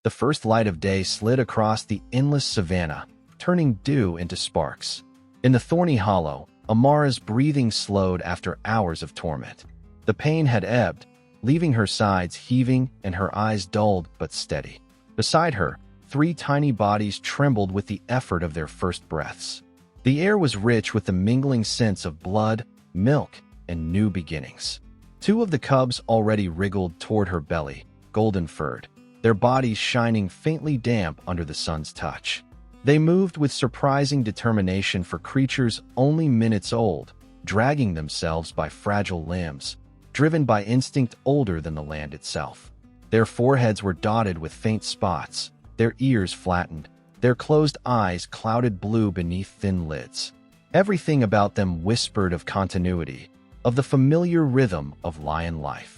The first light of day slid across the endless savannah, turning dew into sparks. In the thorny hollow, Amara's breathing slowed after hours of torment. The pain had ebbed, leaving her sides heaving and her eyes dulled but steady. Beside her, 3 tiny bodies trembled with the effort of their first breaths. The air was rich with the mingling scents of blood, milk, and new beginnings. 2 of the cubs already wriggled toward her belly, golden-furred, their bodies shining faintly damp under the sun's touch. They moved with surprising determination for creatures only minutes old, dragging themselves by fragile limbs, driven by instinct older than the land itself. Their foreheads were dotted with faint spots, their ears flattened, their closed eyes clouded blue beneath thin lids. Everything about them whispered of continuity, of the familiar rhythm of lion life.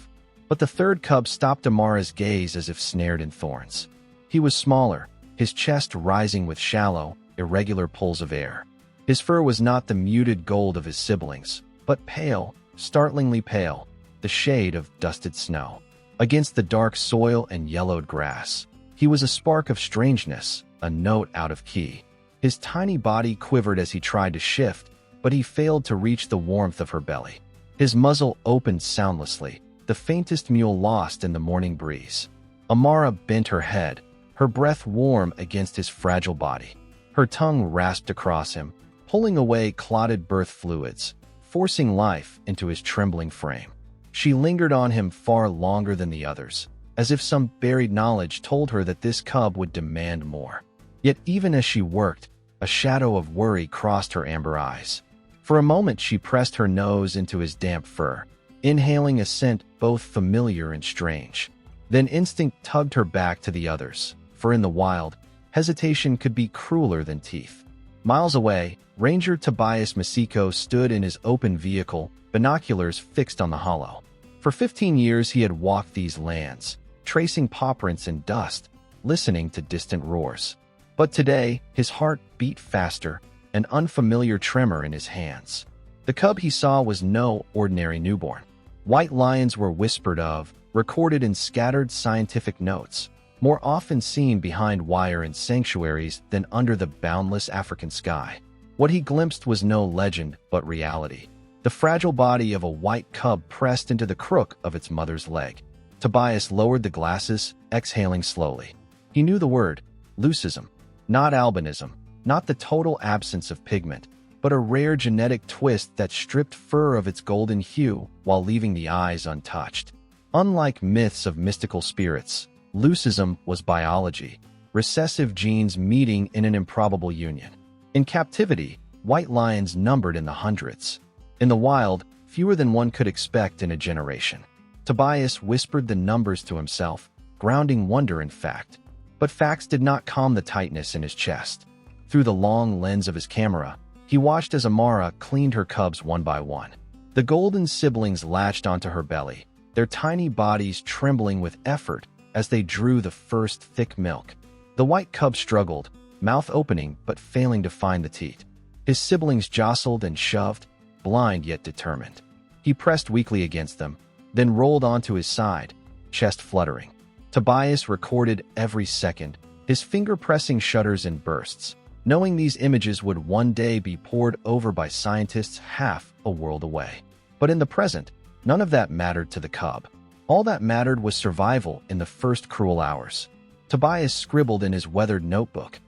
But the third cub stopped Amara's gaze as if snared in thorns. He was smaller, his chest rising with shallow, irregular pulls of air. His fur was not the muted gold of his siblings, but pale, startlingly pale, the shade of dusted snow. Against the dark soil and yellowed grass, he was a spark of strangeness, a note out of key. His tiny body quivered as he tried to shift, but he failed to reach the warmth of her belly. His muzzle opened soundlessly, the faintest mewl lost in the morning breeze. Amara bent her head, her breath warm against his fragile body. Her tongue rasped across him, pulling away clotted birth fluids, forcing life into his trembling frame. She lingered on him far longer than the others, as if some buried knowledge told her that this cub would demand more. Yet even as she worked, a shadow of worry crossed her amber eyes. For a moment she pressed her nose into his damp fur, inhaling a scent both familiar and strange. Then instinct tugged her back to the others, for in the wild, hesitation could be crueler than teeth. Miles away, Ranger Tobias Masiko stood in his open vehicle, binoculars fixed on the hollow. For 15 years he had walked these lands, tracing paw prints in dust, listening to distant roars. But today, his heart beat faster, an unfamiliar tremor in his hands. The cub he saw was no ordinary newborn. White lions were whispered of, recorded in scattered scientific notes, more often seen behind wire in sanctuaries than under the boundless African sky. What he glimpsed was no legend, but reality. The fragile body of a white cub pressed into the crook of its mother's leg. Tobias lowered the glasses, exhaling slowly. He knew the word, leucism. Not albinism, not the total absence of pigment, but a rare genetic twist that stripped fur of its golden hue while leaving the eyes untouched. Unlike myths of mystical spirits, leucism was biology, recessive genes meeting in an improbable union. In captivity, white lions numbered in the hundreds. In the wild, fewer than one could expect in a generation. Tobias whispered the numbers to himself, grounding wonder in fact. But facts did not calm the tightness in his chest. Through the long lens of his camera, he watched as Amara cleaned her cubs one by one. The golden siblings latched onto her belly, their tiny bodies trembling with effort as they drew the first thick milk. The white cub struggled, mouth opening but failing to find the teat. His siblings jostled and shoved, blind yet determined. He pressed weakly against them, then rolled onto his side, chest fluttering. Tobias recorded every second, his finger pressing shutters in bursts, knowing these images would one day be pored over by scientists half a world away. But in the present, none of that mattered to the cub. All that mattered was survival in the first cruel hours. Tobias scribbled in his weathered notebook,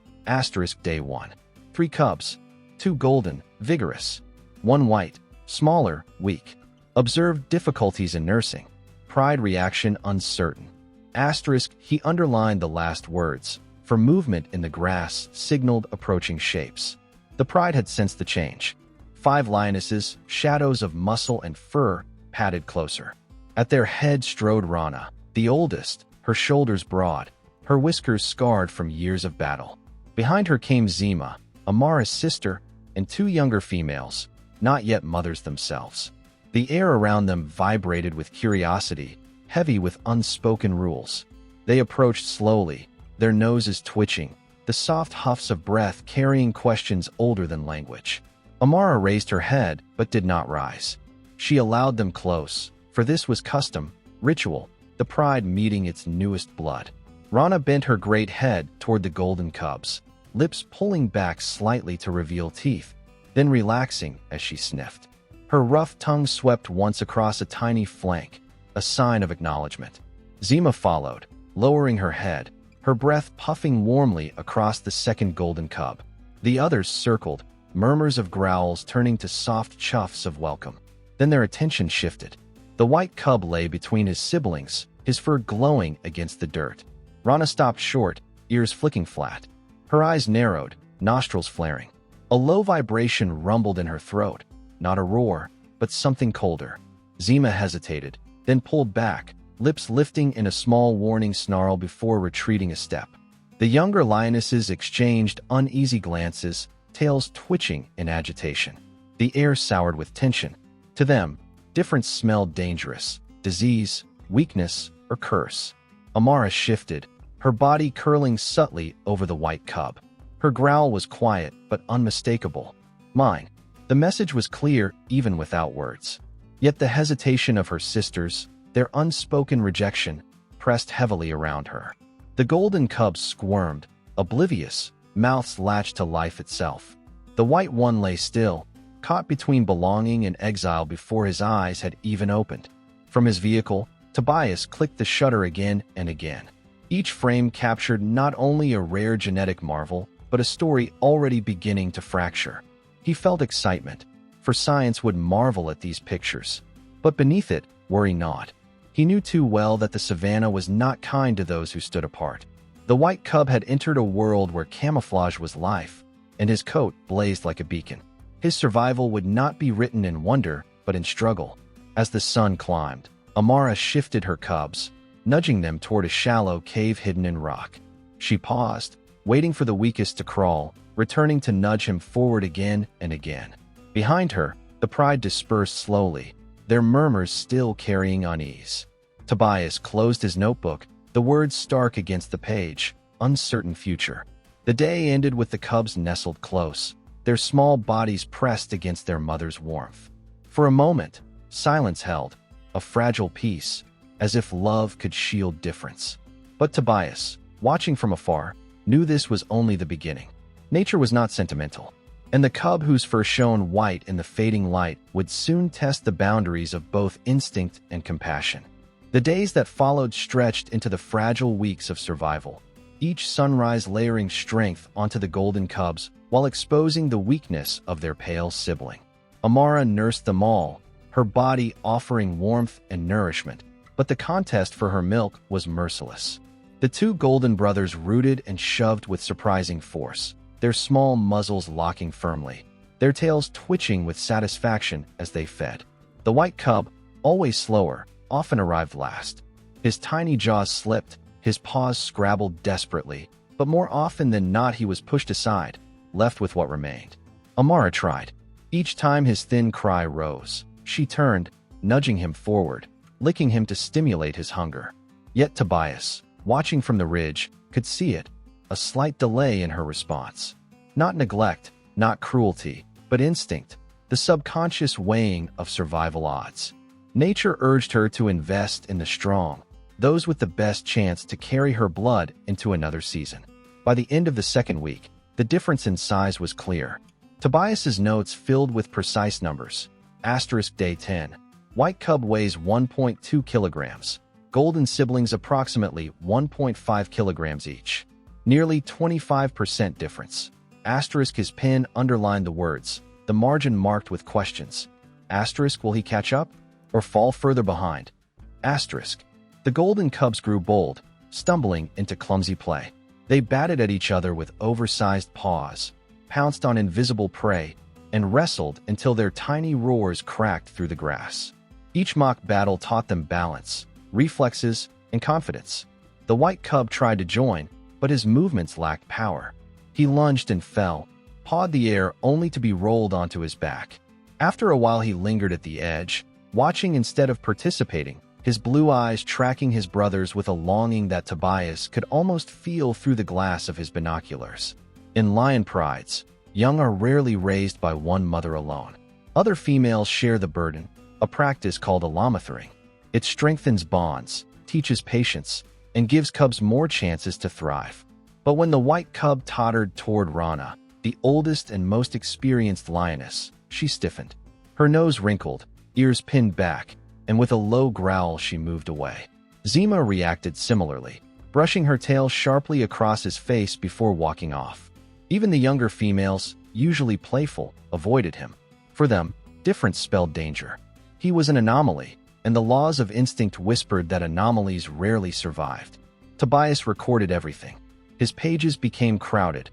*Day 1. 3 cubs, 2 golden, vigorous, 1 white, smaller, weak. Observed difficulties in nursing. Pride reaction uncertain. He underlined the last words, for movement in the grass signaled approaching shapes. The pride had sensed the change. 5 lionesses, shadows of muscle and fur, padded closer. At their head strode Rana, the oldest, her shoulders broad, her whiskers scarred from years of battle. Behind her came Zima, Amara's sister, and 2 younger females, not yet mothers themselves. The air around them vibrated with curiosity, heavy with unspoken rules. They approached slowly, their noses twitching, the soft huffs of breath carrying questions older than language. Amara raised her head but did not rise. She allowed them close, for this was custom, ritual, the pride meeting its newest blood. Rana bent her great head toward the golden cubs, lips pulling back slightly to reveal teeth, then relaxing as she sniffed. Her rough tongue swept once across a tiny flank, a sign of acknowledgement. Zima followed, lowering her head, her breath puffing warmly across the second golden cub. The others circled, murmurs of growls turning to soft chuffs of welcome. Then their attention shifted. The white cub lay between his siblings, his fur glowing against the dirt. Rana stopped short, ears flicking flat. Her eyes narrowed, nostrils flaring. A low vibration rumbled in her throat, not a roar, but something colder. Zima hesitated, then pulled back, lips lifting in a small warning snarl before retreating a step. The younger lionesses exchanged uneasy glances, tails twitching in agitation. The air soured with tension. To them, difference smelled dangerous: disease, weakness, or curse. Amara shifted, her body curling subtly over the white cub. Her growl was quiet but unmistakable. Mine. The message was clear even without words. Yet the hesitation of her sisters, their unspoken rejection, pressed heavily around her. The golden cubs squirmed, oblivious, mouths latched to life itself. The white one lay still, caught between belonging and exile before his eyes had even opened. From his vehicle, Tobias clicked the shutter again and again. Each frame captured not only a rare genetic marvel, but a story already beginning to fracture. He felt excitement, for science would marvel at these pictures. But beneath it, worry not. He knew too well that the savannah was not kind to those who stood apart. The white cub had entered a world where camouflage was life, and his coat blazed like a beacon. His survival would not be written in wonder, but in struggle. As the sun climbed, Amara shifted her cubs, nudging them toward a shallow cave hidden in rock. She paused, waiting for the weakest to crawl, returning to nudge him forward again and again. Behind her, the pride dispersed slowly, their murmurs still carrying unease. Tobias closed his notebook, the words stark against the page: uncertain future. The day ended with the cubs nestled close, their small bodies pressed against their mother's warmth. For a moment, silence held, a fragile peace, as if love could shield difference. But Tobias, watching from afar, knew this was only the beginning. Nature was not sentimental, and the cub whose fur shone white in the fading light would soon test the boundaries of both instinct and compassion. The days that followed stretched into the fragile weeks of survival, each sunrise layering strength onto the golden cubs while exposing the weakness of their pale sibling. Amara nursed them all, her body offering warmth and nourishment, but the contest for her milk was merciless. The two golden brothers rooted and shoved with surprising force, their small muzzles locking firmly, their tails twitching with satisfaction as they fed. The white cub, always slower, often arrived last. His tiny jaws slipped, his paws scrabbled desperately, but more often than not he was pushed aside, left with what remained. Amara tried. Each time his thin cry rose, she turned, nudging him forward, licking him to stimulate his hunger. Yet Tobias, watching from the ridge, could see it, a slight delay in her response. Not neglect, not cruelty, but instinct, the subconscious weighing of survival odds. Nature urged her to invest in the strong, those with the best chance to carry her blood into another season. By the end of the second week, the difference in size was clear. Tobias's notes filled with precise numbers. Asterisk day 10. White cub weighs 1.2 kilograms. Golden siblings approximately 1.5 kilograms each. Nearly 25% difference. Asterisk his pen underlined the words, the margin marked with questions. Asterisk will he catch up? Or fall further behind? Asterisk. The golden cubs grew bold, stumbling into clumsy play. They batted at each other with oversized paws, pounced on invisible prey, and wrestled until their tiny roars cracked through the grass. Each mock battle taught them balance, reflexes, and confidence. The white cub tried to join, but his movements lacked power. He lunged and fell, pawed the air only to be rolled onto his back. After a while he lingered at the edge, watching instead of participating, his blue eyes tracking his brothers with a longing that Tobias could almost feel through the glass of his binoculars. In lion prides, young are rarely raised by one mother alone. Other females share the burden, a practice called alamothering. It strengthens bonds, teaches patience, and gives cubs more chances to thrive. But when the white cub tottered toward Rana, the oldest and most experienced lioness, she stiffened. Her nose wrinkled, ears pinned back, and with a low growl she moved away. Zima reacted similarly, brushing her tail sharply across his face before walking off. Even the younger females, usually playful, avoided him. For them, difference spelled danger. He was an anomaly, and the laws of instinct whispered that anomalies rarely survived. Tobias recorded everything. His pages became crowded.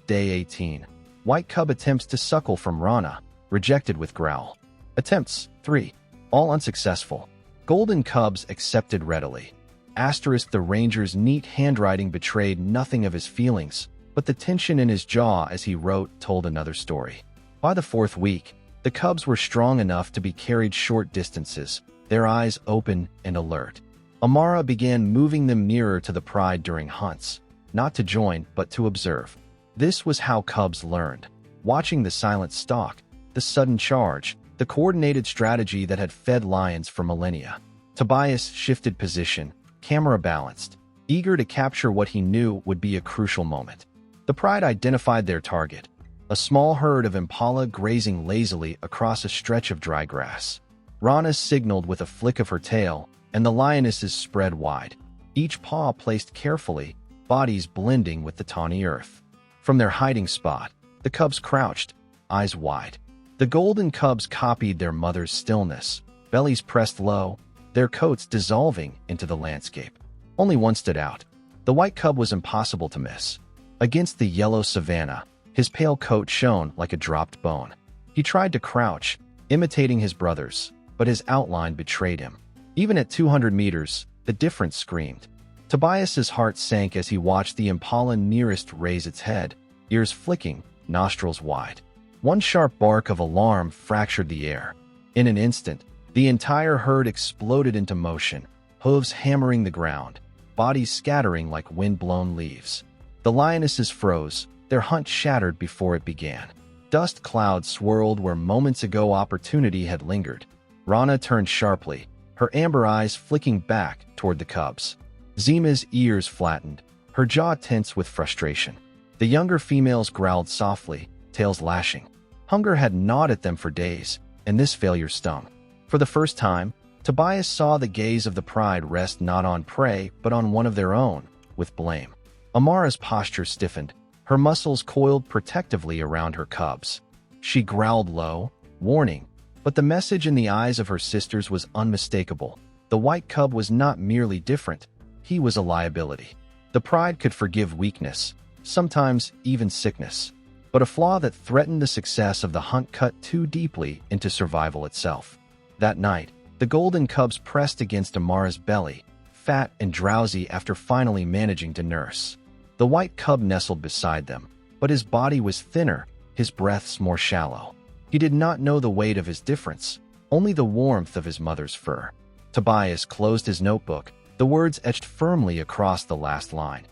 Day 18. White cub attempts to suckle from Rana, rejected with growl. Attempts, 3. All unsuccessful. Golden cubs accepted readily. The ranger's neat handwriting betrayed nothing of his feelings, but the tension in his jaw as he wrote told another story. By the 4th week, the cubs were strong enough to be carried short distances, their eyes open and alert. Amara began moving them nearer to the pride during hunts, not to join but to observe. This was how cubs learned, watching the silent stalk, the sudden charge, the coordinated strategy that had fed lions for millennia. Tobias shifted position, camera balanced, eager to capture what he knew would be a crucial moment. The pride identified their target, a small herd of impala grazing lazily across a stretch of dry grass. Rana signaled with a flick of her tail, and the lionesses spread wide, each paw placed carefully, bodies blending with the tawny earth. From their hiding spot, the cubs crouched, eyes wide. The golden cubs copied their mother's stillness, bellies pressed low, their coats dissolving into the landscape. Only one stood out. The white cub was impossible to miss. Against the yellow savannah, his pale coat shone like a dropped bone. He tried to crouch, imitating his brothers, but his outline betrayed him. Even at 200 meters, the difference screamed. Tobias's heart sank as he watched the impala nearest raise its head, ears flicking, nostrils wide. One sharp bark of alarm fractured the air. In an instant, the entire herd exploded into motion, hooves hammering the ground, bodies scattering like wind-blown leaves. The lionesses froze, their hunt shattered before it began. Dust clouds swirled where moments ago opportunity had lingered. Rana turned sharply, her amber eyes flicking back toward the cubs. Zima's ears flattened, her jaw tense with frustration. The younger females growled softly, tails lashing. Hunger had gnawed at them for days, and this failure stung. For the first time, Tobias saw the gaze of the pride rest not on prey but on one of their own, with blame. Amara's posture stiffened, her muscles coiled protectively around her cubs. She growled low, warning, but the message in the eyes of her sisters was unmistakable. The white cub was not merely different, he was a liability. The pride could forgive weakness, sometimes even sickness, but a flaw that threatened the success of the hunt cut too deeply into survival itself. That night, the golden cubs pressed against Amara's belly, fat and drowsy after finally managing to nurse. The white cub nestled beside them, but his body was thinner, his breaths more shallow. He did not know the weight of his difference, only the warmth of his mother's fur. Tobias closed his notebook, the words etched firmly across the last line.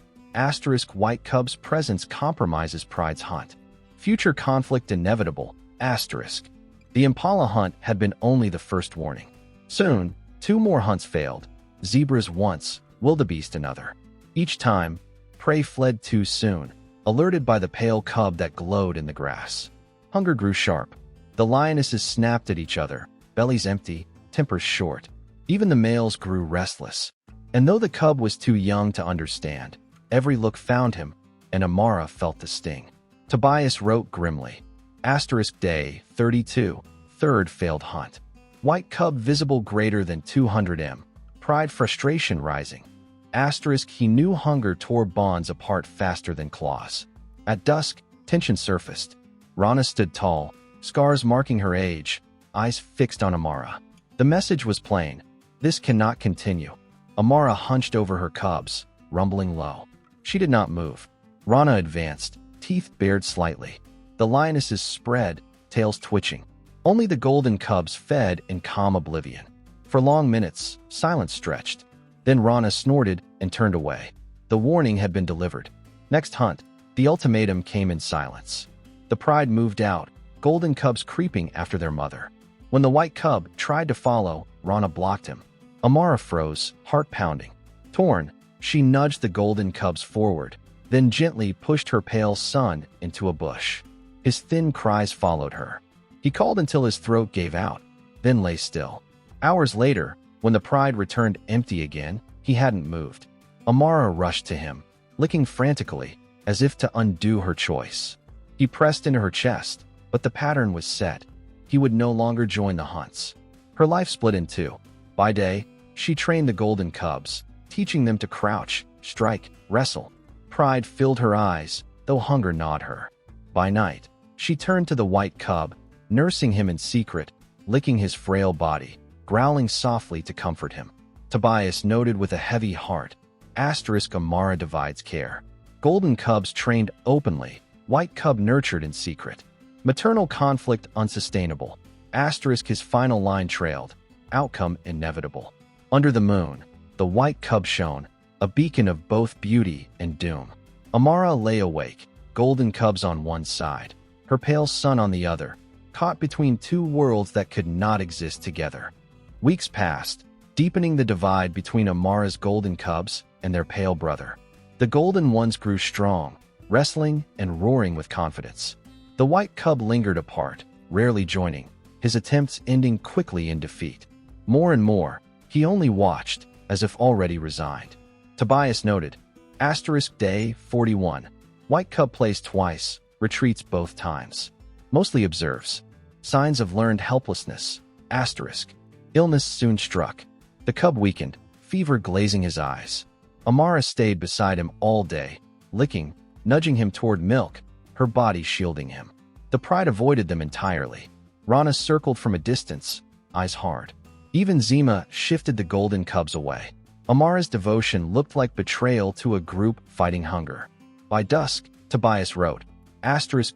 White cub's presence compromises pride's hunt. Future conflict inevitable. The impala hunt had been only the first warning. Soon, 2 more hunts failed. Zebras once, wildebeest another. Each time, prey fled too soon, alerted by the pale cub that glowed in the grass. Hunger grew sharp. The lionesses snapped at each other, bellies empty, tempers short. Even the males grew restless. And though the cub was too young to understand, every look found him, and Amara felt the sting. Tobias wrote grimly. Day 32, 3rd failed hunt. White cub visible greater than 200 m. Pride frustration rising. He knew hunger tore bonds apart faster than claws. At dusk, tension surfaced. Rana stood tall, scars marking her age, eyes fixed on Amara. The message was plain. This cannot continue. Amara hunched over her cubs, rumbling low. She did not move. Rana advanced, teeth bared slightly. The lionesses spread, tails twitching. Only the golden cubs fed in calm oblivion. For long minutes, silence stretched. Then Rana snorted and turned away. The warning had been delivered. Next hunt, the ultimatum came in silence. The pride moved out, golden cubs creeping after their mother. When the white cub tried to follow, Rana blocked him. Amara froze, heart pounding. Torn, she nudged the golden cubs forward, then gently pushed her pale son into a bush. His thin cries followed her. He called until his throat gave out, then lay still. Hours later, when the pride returned empty again, he hadn't moved. Amara rushed to him, licking frantically, as if to undo her choice. He pressed into her chest, but the pattern was set. He would no longer join the hunts. Her life split in two. By day, she trained the golden cubs, teaching them to crouch, strike, wrestle. Pride filled her eyes, though hunger gnawed her. By night, she turned to the white cub, nursing him in secret, licking his frail body, growling softly to comfort him. Tobias noted with a heavy heart, Amara divides care. Golden cubs trained openly, white cub nurtured in secret. Maternal conflict unsustainable. His final line trailed, outcome inevitable. Under the moon, the white cub shone, a beacon of both beauty and doom. Amara lay awake, golden cubs on one side, her pale son on the other, caught between two worlds that could not exist together. Weeks passed, deepening the divide between Amara's golden cubs and their pale brother. The golden ones grew strong, wrestling and roaring with confidence. The white cub lingered apart, rarely joining, his attempts ending quickly in defeat. More and more, he only watched, as if already resigned. Tobias noted, Day 41. White cub plays twice, retreats both times. Mostly observes. Signs of learned helplessness. Illness soon struck. The cub weakened, fever glazing his eyes. Amara stayed beside him all day, licking, nudging him toward milk, her body shielding him. The pride avoided them entirely. Rana circled from a distance, eyes hard. Even Zima shifted the golden cubs away. Amara's devotion looked like betrayal to a group fighting hunger. By dusk, Tobias wrote,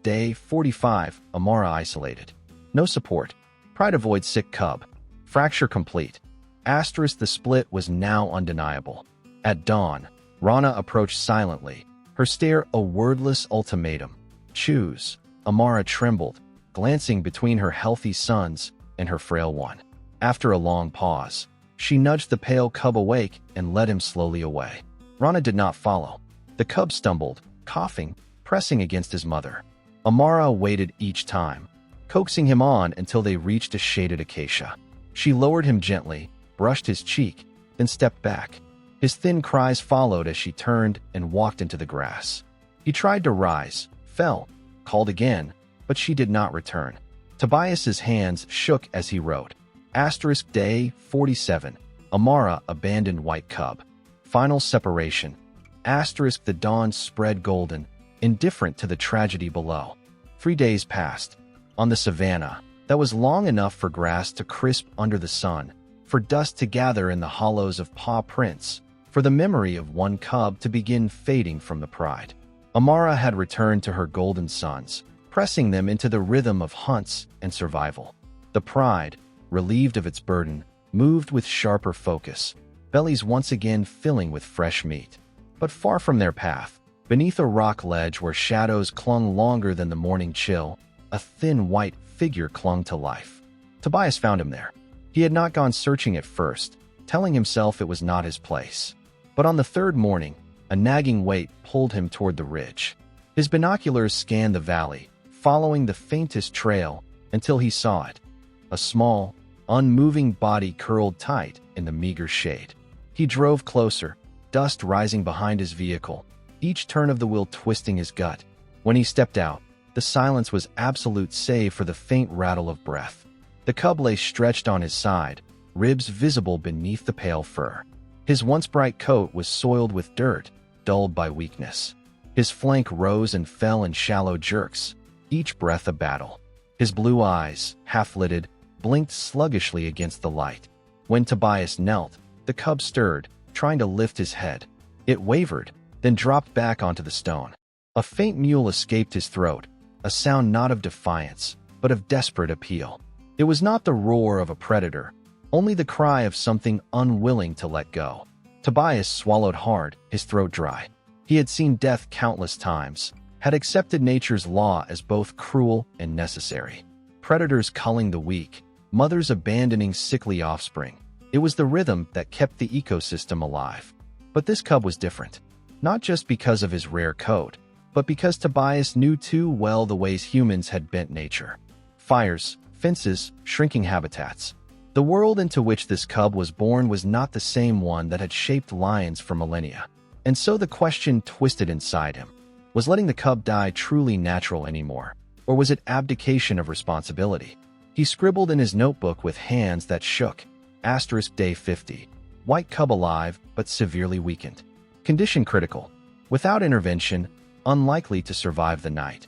Day 45, Amara isolated. No support. Pride avoids sick cub. Fracture complete. The split was now undeniable. At dawn, Rana approached silently, her stare a wordless ultimatum. Choose. Amara trembled, glancing between her healthy sons and her frail one. After a long pause, she nudged the pale cub awake and led him slowly away. Rana did not follow. The cub stumbled, coughing, pressing against his mother. Amara waited each time, coaxing him on until they reached a shaded acacia. She lowered him gently, brushed his cheek, then stepped back. His thin cries followed as she turned and walked into the grass. He tried to rise, fell, called again, but she did not return. Tobias's hands shook as he wrote, Day 47, Amara abandoned white cub. Final separation. The dawn spread golden, indifferent to the tragedy below. 3 days passed. On the savannah, that was long enough for grass to crisp under the sun, for dust to gather in the hollows of paw prints, for the memory of one cub to begin fading from the pride. Amara had returned to her golden sons, pressing them into the rhythm of hunts and survival. The pride, relieved of its burden, moved with sharper focus, bellies once again filling with fresh meat. But far from their path, beneath a rock ledge where shadows clung longer than the morning chill, a thin white figure clung to life. Tobias found him there. He had not gone searching at first, telling himself it was not his place. But on the third morning, a nagging weight pulled him toward the ridge. His binoculars scanned the valley, following the faintest trail until he saw it. A small, unmoving body curled tight in the meager shade. He drove closer, dust rising behind his vehicle, each turn of the wheel twisting his gut. When he stepped out, the silence was absolute save for the faint rattle of breath. The cub lay stretched on his side, ribs visible beneath the pale fur. His once bright coat was soiled with dirt, dulled by weakness. His flank rose and fell in shallow jerks, each breath a battle. His blue eyes, half-lidded, blinked sluggishly against the light. When Tobias knelt, the cub stirred, trying to lift his head. It wavered, then dropped back onto the stone. A faint mewl escaped his throat, a sound not of defiance, but of desperate appeal. It was not the roar of a predator, only the cry of something unwilling to let go. Tobias swallowed hard, his throat dry. He had seen death countless times, had accepted nature's law as both cruel and necessary. Predators culling the weak, mothers abandoning sickly offspring. It was the rhythm that kept the ecosystem alive. But this cub was different. Not just because of his rare coat, but because Tobias knew too well the ways humans had bent nature. Fires, fences, shrinking habitats. The world into which this cub was born was not the same one that had shaped lions for millennia. And so the question twisted inside him. Was letting the cub die truly natural anymore? Or was it abdication of responsibility? He scribbled in his notebook with hands that shook. Day 50. White cub alive, but severely weakened. Condition critical. Without intervention, unlikely to survive the night.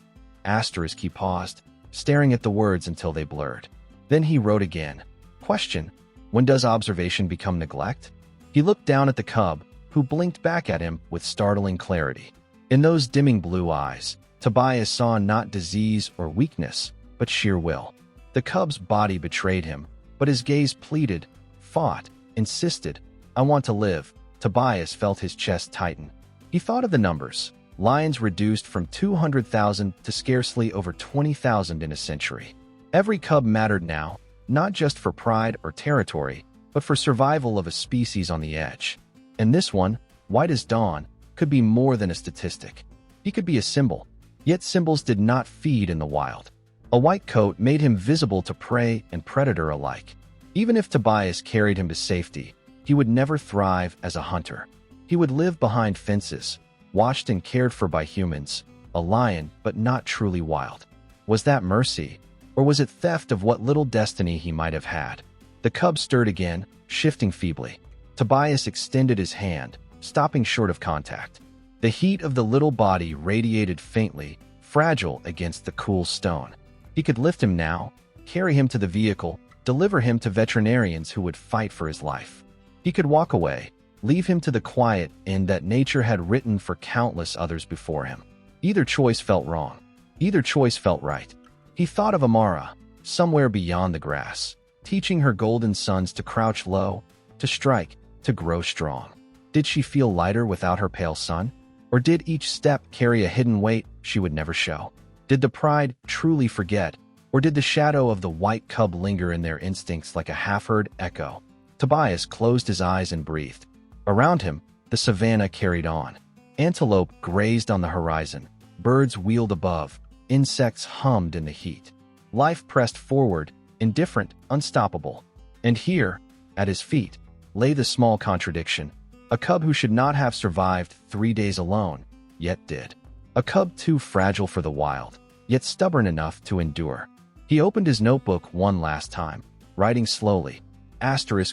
He paused, staring at the words until they blurred. Then he wrote again. Question. When does observation become neglect? He looked down at the cub, who blinked back at him with startling clarity. In those dimming blue eyes, Tobias saw not disease or weakness, but sheer will. The cub's body betrayed him, but his gaze pleaded, fought, insisted. I want to live. Tobias felt his chest tighten. He thought of the numbers. Lions reduced from 200,000 to scarcely over 20,000 in a century. Every cub mattered now, not just for pride or territory, but for survival of a species on the edge. And this one, white as dawn, could be more than a statistic. He could be a symbol, yet symbols did not feed in the wild. A white coat made him visible to prey and predator alike. Even if Tobias carried him to safety, he would never thrive as a hunter. He would live behind fences, watched and cared for by humans, a lion but not truly wild. Was that mercy, or was it theft of what little destiny he might have had? The cub stirred again, shifting feebly. Tobias extended his hand, stopping short of contact. The heat of the little body radiated faintly, fragile against the cool stone. He could lift him now, carry him to the vehicle, deliver him to veterinarians who would fight for his life. He could walk away, leave him to the quiet end that nature had written for countless others before him. Either choice felt wrong. Either choice felt right. He thought of Amara, somewhere beyond the grass, teaching her golden sons to crouch low, to strike, to grow strong. Did she feel lighter without her pale son? Or did each step carry a hidden weight she would never show? Did the pride truly forget, or did the shadow of the white cub linger in their instincts like a half-heard echo? Tobias closed his eyes and breathed. Around him, the savannah carried on. Antelope grazed on the horizon, birds wheeled above, insects hummed in the heat. Life pressed forward, indifferent, unstoppable. And here, at his feet, lay the small contradiction. A cub who should not have survived 3 days alone, yet did. A cub too fragile for the wild, yet stubborn enough to endure. He opened his notebook one last time, writing slowly.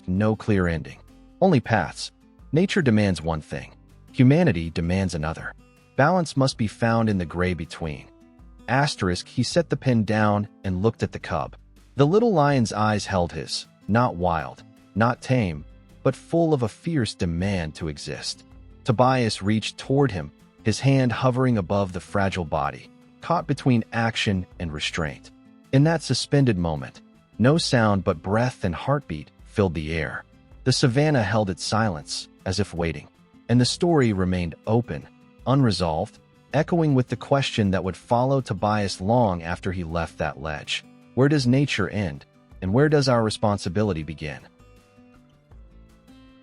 No clear ending. Only paths. Nature demands one thing. Humanity demands another. Balance must be found in the gray between. He set the pen down and looked at the cub. The little lion's eyes held his, not wild, not tame, but full of a fierce demand to exist. Tobias reached toward him, his hand hovering above the fragile body, caught between action and restraint. In that suspended moment, no sound but breath and heartbeat filled the air. The savannah held its silence, as if waiting, and the story remained open, unresolved, echoing with the question that would follow Tobias long after he left that ledge. Where does nature end, and where does our responsibility begin?